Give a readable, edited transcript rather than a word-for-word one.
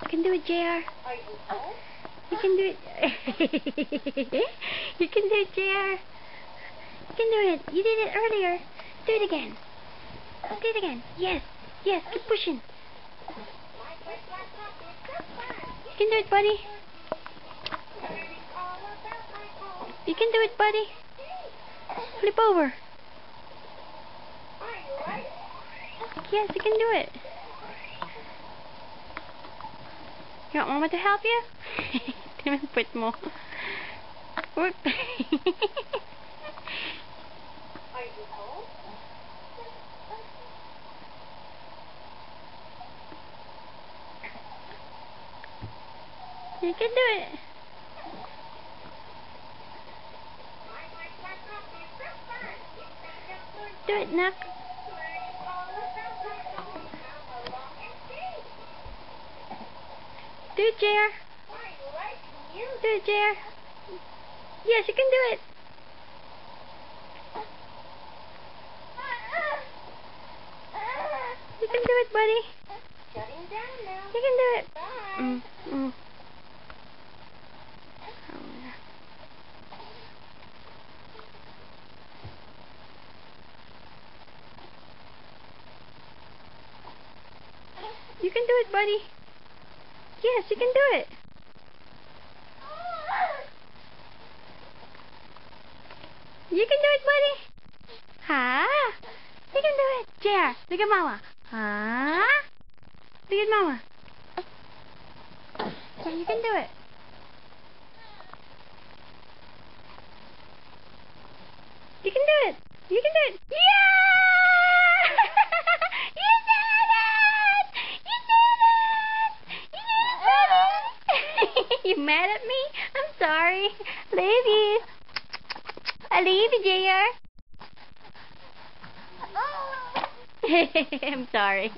You can do it, JR. You can do it. You can do it, JR. You can do it. You did it earlier. Do it again. Do it again. Yes. Yes. Keep pushing. You can do it, buddy. You can do it, buddy. Flip over. Yes, you can do it. You want Mama to help you? Put mo. Whoop. You can do it. Do it, Nuck. Do it, JR. Do it, JR. Yes, you can do it. You can do it, buddy. You can do it. You can do it, buddy. Yes, you can do it. You can do it, buddy. Ha! You can do it. JR, look at Mama. Ha! Look at Mama. You can do it. You can do it. You can do it. Yeah! You did it! You did it! You mad at me? I'm sorry. Love you. I love you, JR. I'm sorry.